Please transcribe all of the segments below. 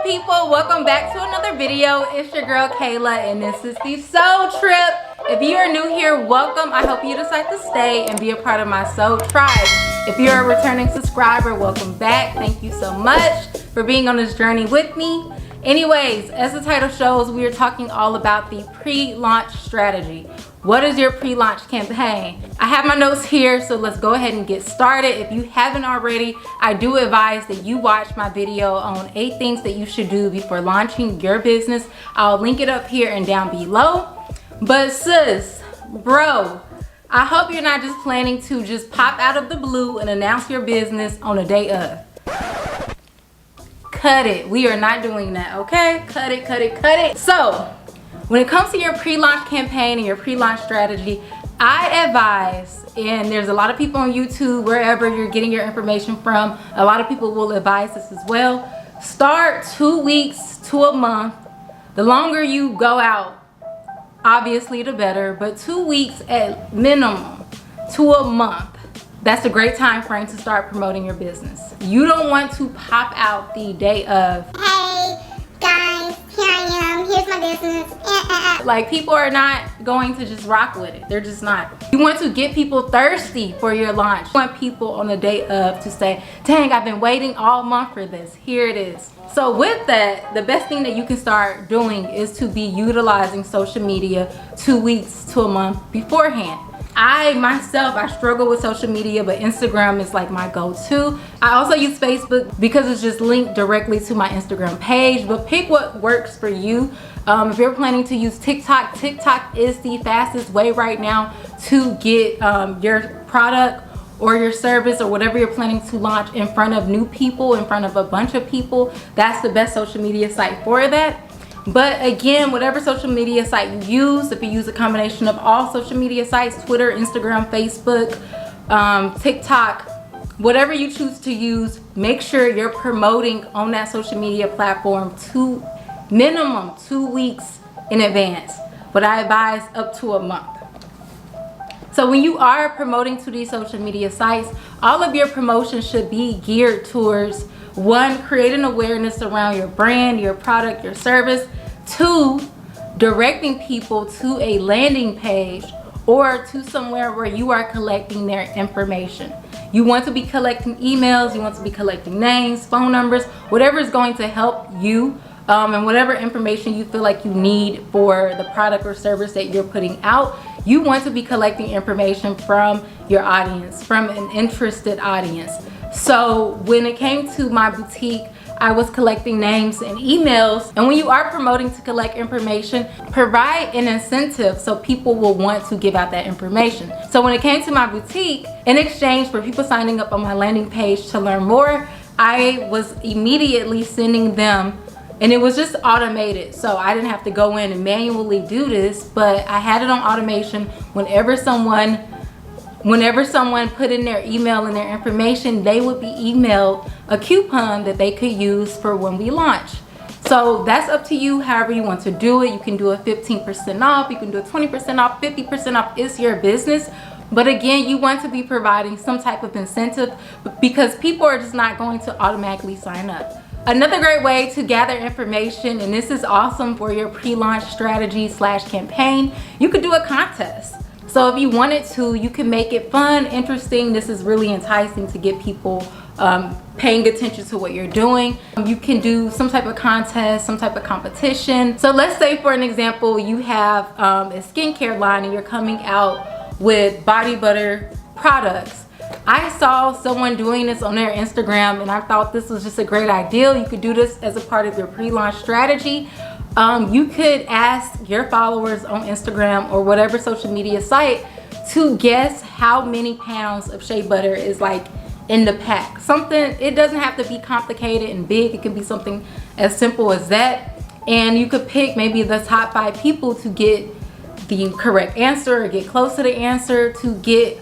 people, welcome back to another video. It's your girl Kayla and this is the Soul Trip. If you are new here, welcome. I hope you decide to stay and be a part of my Soul Tribe. If you're a returning subscriber, welcome back. Thank you so much for being on this journey with me. Anyways, as the title shows, we are talking all about the pre-launch strategy. What is your pre-launch campaign? I have my notes here, so let's go ahead and get started. If you haven't already, I do advise that you watch my video on 8 things that you should do before launching your business. I'll link it up here and down below. But sis, bro, I hope you're not just planning to just pop out of the blue and announce your business on a day of. Cut it. We are not doing that, okay? Cut it, cut it, cut it. So, when it comes to your pre-launch campaign and your pre-launch strategy, I advise, and there's a lot of people on YouTube, wherever you're getting your information from, a lot of people will advise this as well. Start 2 weeks to a month. The longer you go out, obviously the better, but 2 weeks at minimum to a month. That's a great time frame to start promoting your business. You don't want to pop out the day of, hey guys, here I am, here's my business. Like, people are not going to just rock with it. They're just not. You want to get people thirsty for your launch. You want people on the day of to say, dang, I've been waiting all month for this. Here it is. So with that, the best thing that you can start doing is to be utilizing social media 2 weeks to a month beforehand. I struggle with social media, but Instagram is like my go-to. I also use Facebook because it's just linked directly to my Instagram page, but pick what works for you. If you're planning to use TikTok, TikTok is the fastest way right now to get your product or your service or whatever you're planning to launch in front of new people, in front of a bunch of people. That's the best social media site for that. But again, whatever social media site you use, if you use a combination of all social media sites, Twitter, Instagram, Facebook, TikTok, whatever you choose to use, make sure you're promoting on that social media platform minimum 2 weeks in advance. But I advise up to a month. So when you are promoting to these social media sites, all of your promotion should be geared towards, 1, creating awareness around your brand, your product, your service. 2, directing people to a landing page or to somewhere where you are collecting their information. You want to be collecting emails, you want to be collecting names, phone numbers, whatever is going to help you, and whatever information you feel like you need for the product or service that you're putting out. You want to be collecting information from your audience, from an interested audience. So when it came to my boutique, I was collecting names and emails. And when you are promoting to collect information, provide an incentive so people will want to give out that information. So when it came to my boutique, in exchange for people signing up on my landing page to learn more, I was immediately sending them, and it was just automated. So I didn't have to go in and manually do this, but I had it on automation. Whenever someone put in their email and their information, they would be emailed a coupon that they could use for when we launch. So that's up to you, however you want to do it. You can do a 15% off, you can do a 20% off, 50% off. It's your business. But again, you want to be providing some type of incentive because people are just not going to automatically sign up. Another great way to gather information, and this is awesome for your pre-launch strategy / campaign, you could do a contest. So if you wanted to, you can make it fun, interesting. This is really enticing to get people paying attention to what you're doing. You can do some type of contest, some type of competition. So let's say, for an example, you have a skincare line and you're coming out with body butter products. I saw someone doing this on their Instagram and I thought this was just a great idea. You could do this as a part of your pre-launch strategy. You could ask your followers on Instagram or whatever social media site to guess how many pounds of shea butter is like in the pack. Something, it doesn't have to be complicated and big. It can be something as simple as that. And you could pick maybe the top 5 people to get the correct answer or get close to the answer to get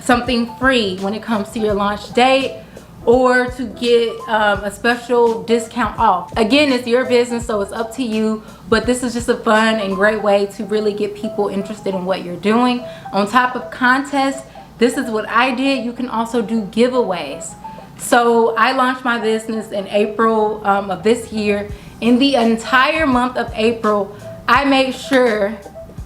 something free when it comes to your launch date, or to get a special discount off. Again, it's your business, so it's up to you, but this is just a fun and great way to really get people interested in what you're doing. On top of contests, this is what I did. You can also do giveaways. So I launched my business in April of this year. In the entire month of April, I made sure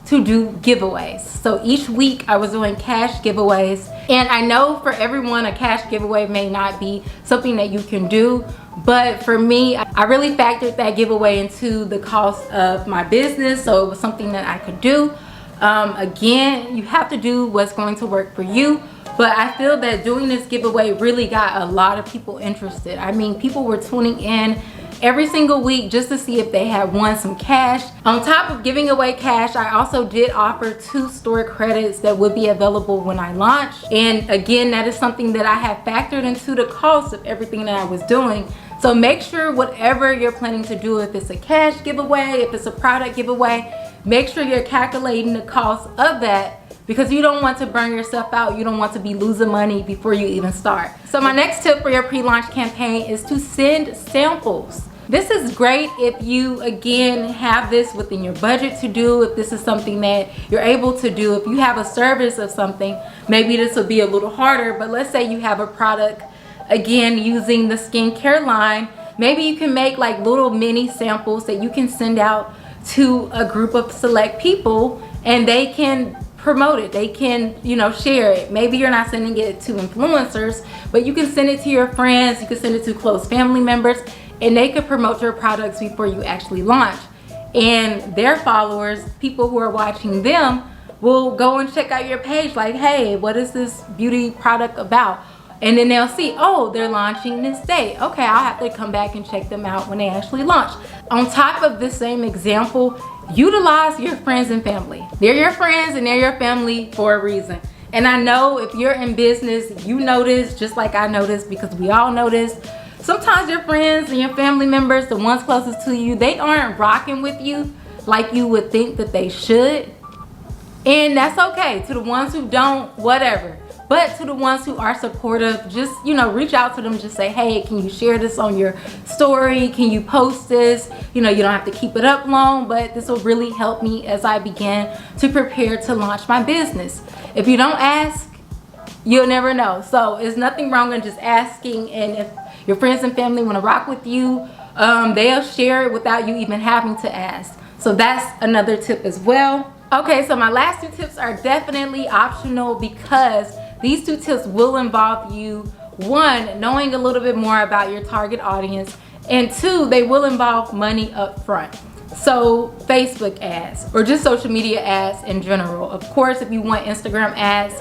to do giveaways. So each week I was doing cash giveaways. And I know for everyone a cash giveaway may not be something that you can do, but for me, I really factored that giveaway into the cost of my business, so it was something that I could do. Again, you have to do what's going to work for you, but I feel that doing this giveaway really got a lot of people interested. I mean, people were tuning in every single week just to see if they had won some cash. On top of giving away cash, I also did offer 2 store credits that would be available when I launch. And again, that is something that I have factored into the cost of everything that I was doing. So make sure whatever you're planning to do, if it's a cash giveaway, if it's a product giveaway, make sure you're calculating the cost of that, because you don't want to burn yourself out. You don't want to be losing money before you even start. So my next tip for your pre-launch campaign is to send samples. This is great if you, again, have this within your budget to do, if this is something that you're able to do. If you have a service of something, maybe this will be a little harder, but let's say you have a product, again, using the skincare line, maybe you can make like little mini samples that you can send out to a group of select people and they can promote it. They can, you know, share it. Maybe you're not sending it to influencers, but you can send it to your friends, you can send it to close family members, and they could promote your products before you actually launch. And their followers, people who are watching them, will go and check out your page like, hey, what is this beauty product about? And then they'll see, oh, they're launching this day. Okay, I'll have to come back and check them out when they actually launch. On top of this same example, utilize your friends and family. They're your friends and they're your family for a reason. And I know if you're in business, you know this just like I know this, because we all know this. Sometimes your friends and your family members, the ones closest to you, they aren't rocking with you like you would think that they should. And that's okay. To the ones who don't, whatever. But to the ones who are supportive, just, you know, reach out to them, just say, hey, can you share this on your story? Can you post this? You know, you don't have to keep it up long, but this will really help me as I begin to prepare to launch my business. If you don't ask, you'll never know. So there's nothing wrong in just asking, and if your friends and family want to rock with you, they'll share it without you even having to ask. So that's another tip as well. Okay, so my last 2 tips are definitely optional, because these 2 tips will involve you, 1, knowing a little bit more about your target audience, and 2, they will involve money up front. So Facebook ads, or just social media ads in general. Of course, if you want Instagram ads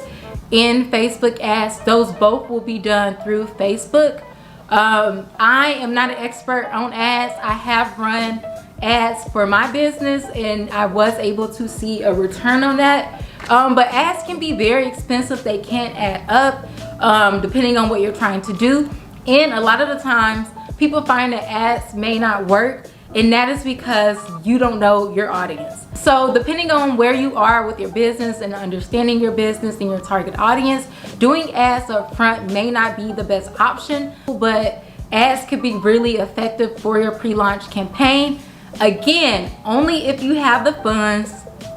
and Facebook ads, those both will be done through Facebook. I am not an expert on ads. I have run ads for my business and I was able to see a return on that. But ads can be very expensive. They can add up depending on what you're trying to do. And a lot of the times people find that ads may not work, and that is because you don't know your audience. So depending on where you are with your business and understanding your business and your target audience, doing ads up front may not be the best option, but ads could be really effective for your pre-launch campaign. Again, only if you have the funds,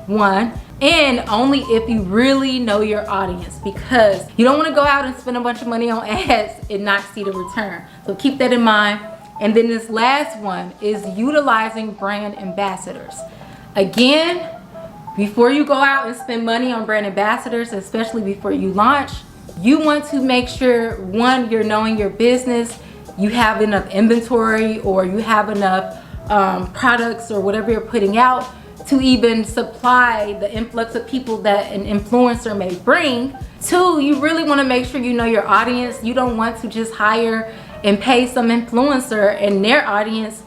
1, and only if you really know your audience, because you don't want to go out and spend a bunch of money on ads and not see the return. So keep that in mind. And then this last one is utilizing brand ambassadors. Again, before you go out and spend money on brand ambassadors, especially before you launch, you want to make sure, 1, you're knowing your business, you have enough inventory, or you have enough products or whatever you're putting out to even supply the influx of people that an influencer may bring. 2, you really want to make sure you know your audience. You don't want to just hire and pay some influencer and their audience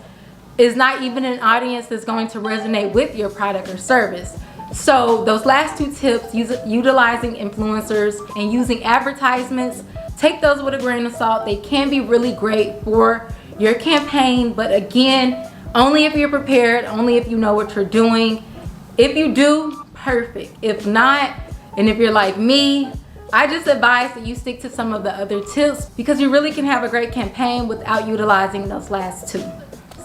is not even an audience that's going to resonate with your product or service. So those last 2 tips, utilizing influencers and using advertisements, take those with a grain of salt. They can be really great for your campaign, but again, only if you're prepared, only if you know what you're doing. If you do, perfect. If not, and if you're like me, I just advise that you stick to some of the other tips, because you really can have a great campaign without utilizing those last 2.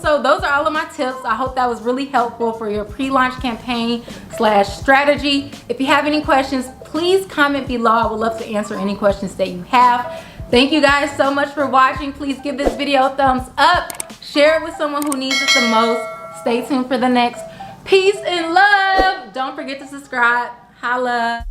So those are all of my tips. I hope that was really helpful for your pre-launch campaign / strategy. If you have any questions, please comment below. I would love to answer any questions that you have. Thank you guys so much for watching. Please give this video a thumbs up. Share it with someone who needs it the most. Stay tuned for the next. Peace and love. Don't forget to subscribe. Holla.